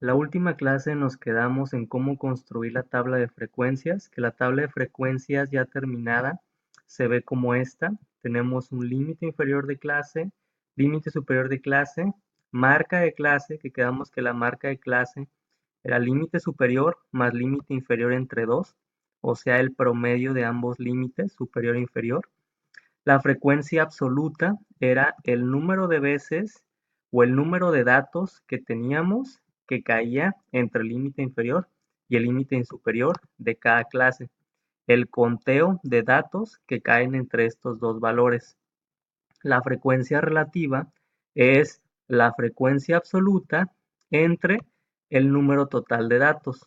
La última clase nos quedamos en cómo construir la tabla de frecuencias, que la tabla de frecuencias ya terminada se ve como esta. Tenemos un límite inferior de clase, límite superior de clase, marca de clase, que quedamos que la marca de clase era límite superior más límite inferior entre 2, o sea, el promedio de ambos límites, superior e inferior. La frecuencia absoluta era el número de veces o el número de datos que teníamos que caía entre el límite inferior y el límite superior de cada clase. El conteo de datos que caen entre estos dos valores. La frecuencia relativa es la frecuencia absoluta entre el número total de datos,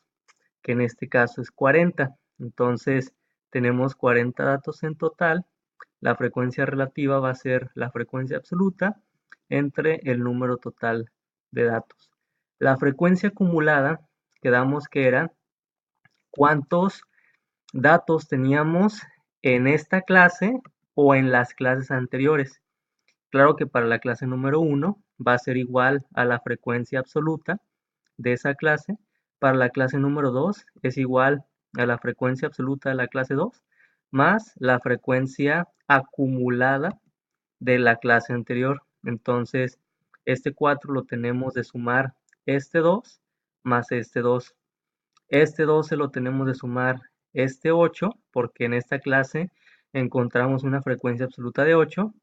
que en este caso es 40. Entonces, tenemos 40 datos en total. La frecuencia relativa va a ser la frecuencia absoluta entre el número total de datos. La frecuencia acumulada, quedamos que era cuántos datos teníamos en esta clase o en las clases anteriores. Claro que para la clase número 1 va a ser igual a la frecuencia absoluta de esa clase. Para la clase número 2 es igual a la frecuencia absoluta de la clase 2 más la frecuencia acumulada de la clase anterior. Entonces, este 4 lo tenemos de sumar este 2 más este 2. Este 12 lo tenemos de sumar este 8, porque en esta clase encontramos una frecuencia absoluta de 8,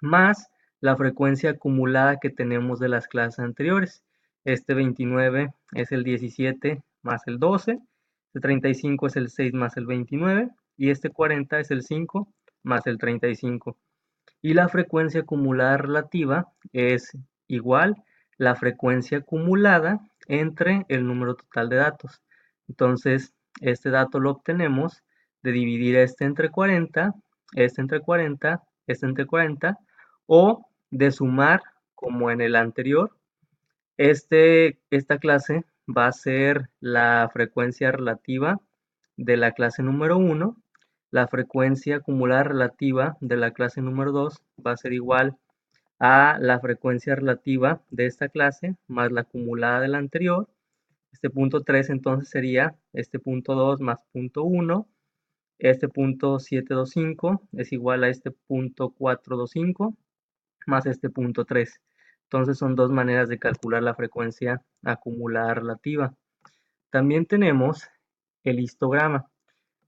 más la frecuencia acumulada que tenemos de las clases anteriores. Este 29 es el 17 más el 12, este 35 es el 6 más el 29 y este 40 es el 5 más el 35. Y la frecuencia acumulada relativa es igual la frecuencia acumulada entre el número total de datos. Entonces, este dato lo obtenemos de dividir este entre 40, este entre 40, este entre 40, o de sumar, como en el anterior, esta clase va a ser la frecuencia relativa de la clase número 1. La frecuencia acumulada relativa de la clase número 2 va a ser igual a la frecuencia relativa de esta clase más la acumulada de la anterior. Este punto 3 entonces sería este punto 2 más punto 1. Este punto 725 es igual a este punto 425 más este punto 3. Entonces son dos maneras de calcular la frecuencia acumulada relativa. También tenemos el histograma.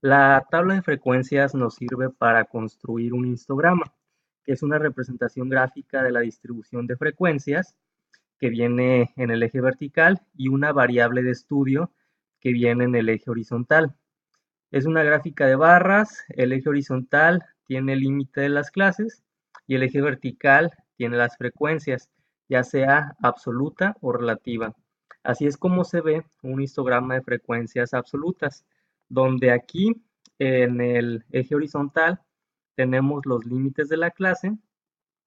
La tabla de frecuencias nos sirve para construir un histograma, que es una representación gráfica de la distribución de frecuencias que viene en el eje vertical y una variable de estudio que viene en el eje horizontal. Es una gráfica de barras, el eje horizontal tiene el límite de las clases y el eje vertical tiene las frecuencias, ya sea absoluta o relativa. Así es como se ve un histograma de frecuencias absolutas, donde aquí en el eje horizontal tenemos los límites de la clase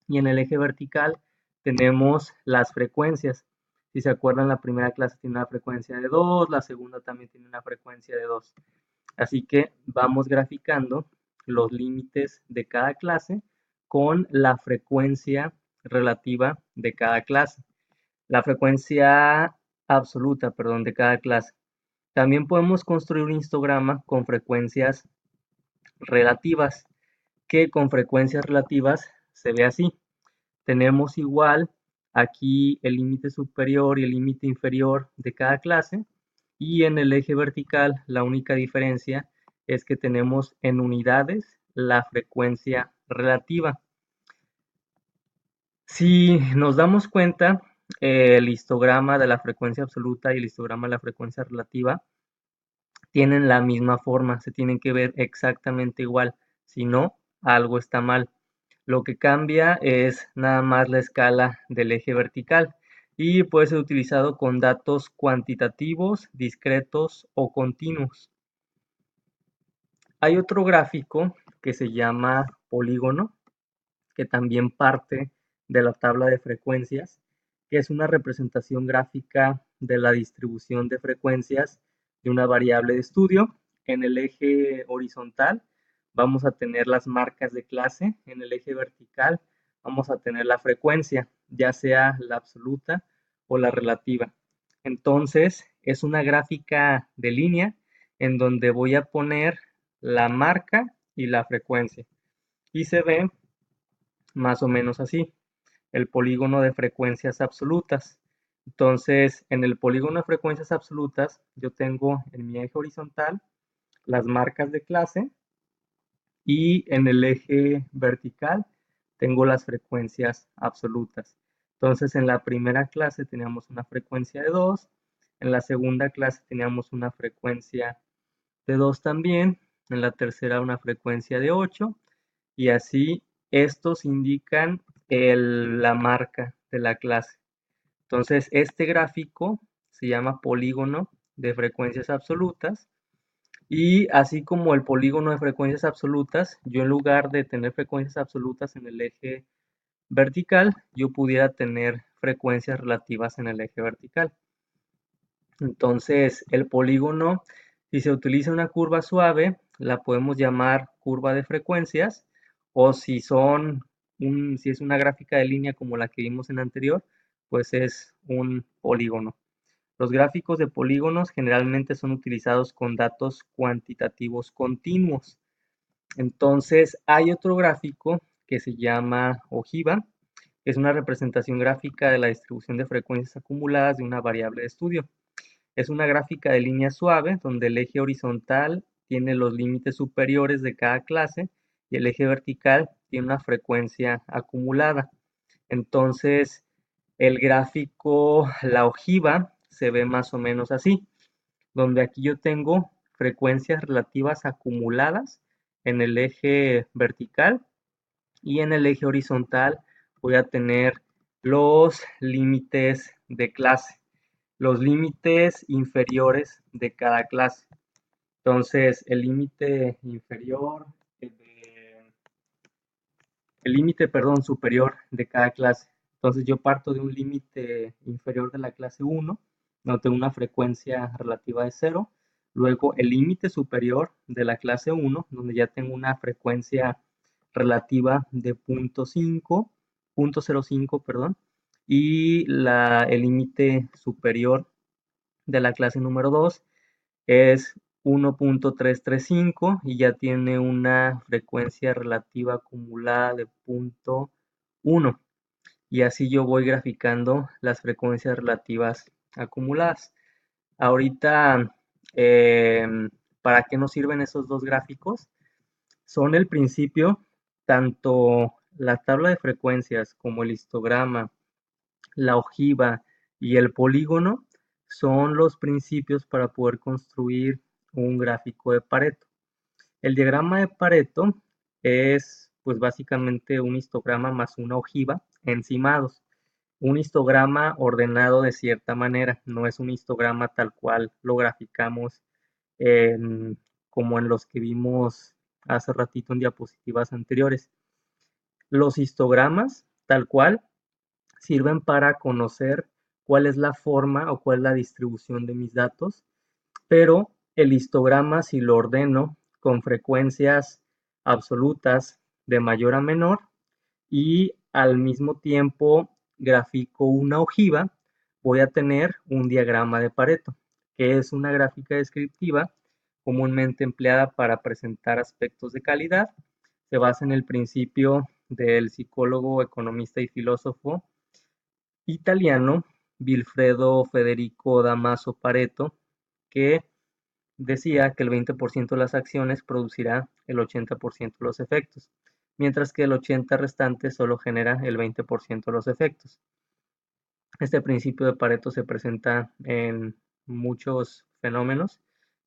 y en el eje vertical tenemos las frecuencias. Si se acuerdan, la primera clase tiene una frecuencia de 2, la segunda también tiene una frecuencia de 2. Así que vamos graficando los límites de cada clase con la frecuencia relativa de cada clase. La frecuencia absoluta, perdón, de cada clase. También podemos construir un histograma con frecuencias relativas, que con frecuencias relativas se ve así. Tenemos igual aquí el límite superior y el límite inferior de cada clase, y en el eje vertical la única diferencia es que tenemos en unidades la frecuencia relativa. Si nos damos cuenta, el histograma de la frecuencia absoluta y el histograma de la frecuencia relativa tienen la misma forma, se tienen que ver exactamente igual, si no, algo está mal. Lo que cambia es nada más la escala del eje vertical y puede ser utilizado con datos cuantitativos, discretos o continuos. Hay otro gráfico que se llama polígono, que también parte de la tabla de frecuencias, que es una representación gráfica de la distribución de frecuencias de una variable de estudio. En el eje horizontal vamos a tener las marcas de clase, en el eje vertical vamos a tener la frecuencia, ya sea la absoluta o la relativa. Entonces, es una gráfica de línea en donde voy a poner la marca y la frecuencia. Y se ve más o menos así, el polígono de frecuencias absolutas. Entonces, en el polígono de frecuencias absolutas, yo tengo en mi eje horizontal las marcas de clase y en el eje vertical tengo las frecuencias absolutas. Entonces, en la primera clase teníamos una frecuencia de 2, en la segunda clase teníamos una frecuencia de 2 también, en la tercera una frecuencia de 8 y así estos indican la marca de la clase. Entonces, este gráfico se llama polígono de frecuencias absolutas y así como el polígono de frecuencias absolutas, yo en lugar de tener frecuencias absolutas en el eje vertical, yo pudiera tener frecuencias relativas en el eje vertical. Entonces, el polígono, si se utiliza una curva suave, la podemos llamar curva de frecuencias, o si es una gráfica de línea como la que vimos en anterior, pues es un polígono. Los gráficos de polígonos generalmente son utilizados con datos cuantitativos continuos. Entonces, hay otro gráfico que se llama ojiva, que es una representación gráfica de la distribución de frecuencias acumuladas de una variable de estudio. Es una gráfica de línea suave donde el eje horizontal tiene los límites superiores de cada clase y el eje vertical tiene una frecuencia acumulada. Entonces, el gráfico, la ojiva, se ve más o menos así, donde aquí yo tengo frecuencias relativas acumuladas en el eje vertical y en el eje horizontal voy a tener los límites de clase, los límites inferiores de cada clase. Entonces, el límite inferior, el límite, perdón, superior de cada clase. Entonces, yo parto de un límite inferior de la clase 1, donde tengo una frecuencia relativa de 0. Luego, el límite superior de la clase 1, donde ya tengo una frecuencia relativa de 0.05, perdón. Y el límite superior de la clase número 2 es 1.335 y ya tiene una frecuencia relativa acumulada de 0.1. Y así yo voy graficando las frecuencias relativas acumuladas. Ahorita, ¿para qué nos sirven esos dos gráficos? Son el principio, tanto la tabla de frecuencias como el histograma, la ojiva y el polígono son los principios para poder construir un gráfico de Pareto. El diagrama de Pareto es pues básicamente un histograma más una ojiva encimados. Un histograma ordenado de cierta manera, no es un histograma tal cual lo graficamos como en los que vimos hace ratito en diapositivas anteriores. Los histogramas, tal cual, sirven para conocer cuál es la forma o cuál es la distribución de mis datos, pero el histograma, si lo ordeno con frecuencias absolutas de mayor a menor y al mismo tiempo grafico una ojiva, voy a tener un diagrama de Pareto, que es una gráfica descriptiva comúnmente empleada para presentar aspectos de calidad. Se basa en el principio del psicólogo, economista y filósofo italiano Vilfredo Federico Damaso Pareto, que decía que el 20% de las acciones producirá el 80% de los efectos, mientras que el 80% restante solo genera el 20% de los efectos. Este principio de Pareto se presenta en muchos fenómenos,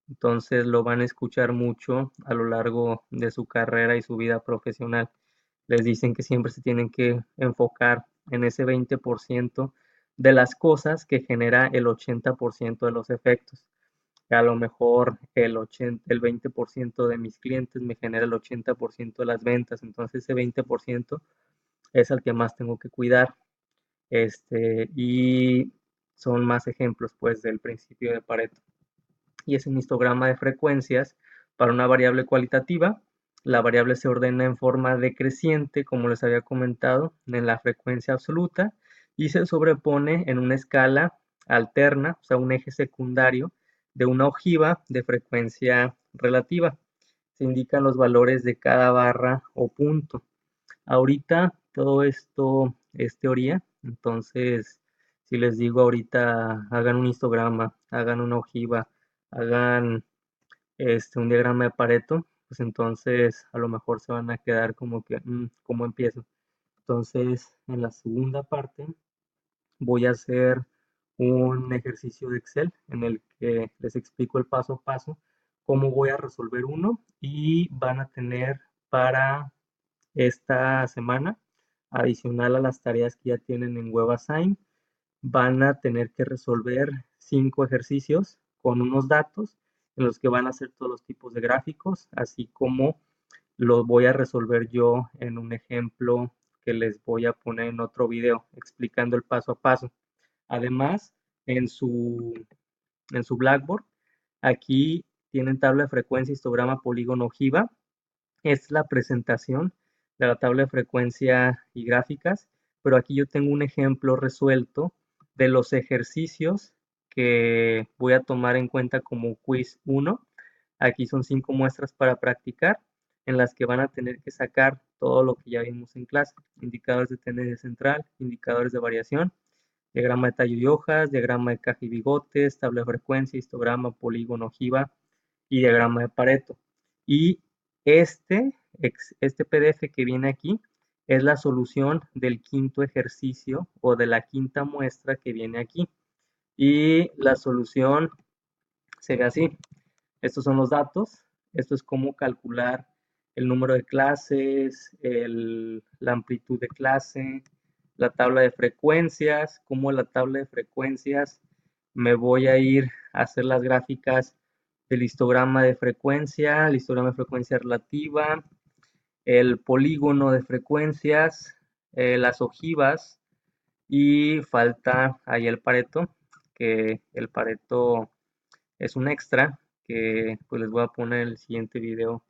entonces lo van a escuchar mucho a lo largo de su carrera y su vida profesional. Les dicen que siempre se tienen que enfocar en ese 20% de las cosas que genera el 80% de los efectos. A lo mejor el 20% de mis clientes me genera el 80% de las ventas, entonces ese 20% es el que más tengo que cuidar. Y son más ejemplos pues del principio de Pareto. Y es un histograma de frecuencias para una variable cualitativa. La variable se ordena en forma decreciente, como les había comentado, en la frecuencia absoluta y se sobrepone en una escala alterna, o sea, un eje secundario de una ojiva de frecuencia relativa. Se indican los valores de cada barra o punto. Ahorita todo esto es teoría, entonces si les digo ahorita hagan un histograma, hagan una ojiva, hagan un diagrama de Pareto, pues entonces a lo mejor se van a quedar como que, ¿cómo empiezo? Entonces en la segunda parte voy a hacer un ejercicio de Excel en el que les explico el paso a paso cómo voy a resolver uno y van a tener para esta semana, adicional a las tareas que ya tienen en WebAssign, van a tener que resolver 5 ejercicios con unos datos en los que van a hacer todos los tipos de gráficos, así como los voy a resolver yo en un ejemplo que les voy a poner en otro video explicando el paso a paso. Además, en su, en su Blackboard, aquí tienen tabla de frecuencia, histograma, polígono, ojiva. Es la presentación de la tabla de frecuencia y gráficas, pero aquí yo tengo un ejemplo resuelto de los ejercicios que voy a tomar en cuenta como quiz 1. Aquí son 5 muestras para practicar, en las que van a tener que sacar todo lo que ya vimos en clase: indicadores de tendencia central, indicadores de variación, diagrama de tallo y hojas, diagrama de caja y bigotes, tabla de frecuencia, histograma, polígono, ojiva y diagrama de Pareto. Y este, este PDF que viene aquí es la solución del quinto ejercicio o de la quinta muestra que viene aquí. Y la solución se ve así. Estos son los datos. Esto es cómo calcular el número de clases, la amplitud de clase, la tabla de frecuencias, cómo la tabla de frecuencias me voy a ir a hacer las gráficas del histograma de frecuencia, el histograma de frecuencia relativa, el polígono de frecuencias, las ojivas, y falta ahí el Pareto, que el Pareto es un extra que pues les voy a poner en el siguiente video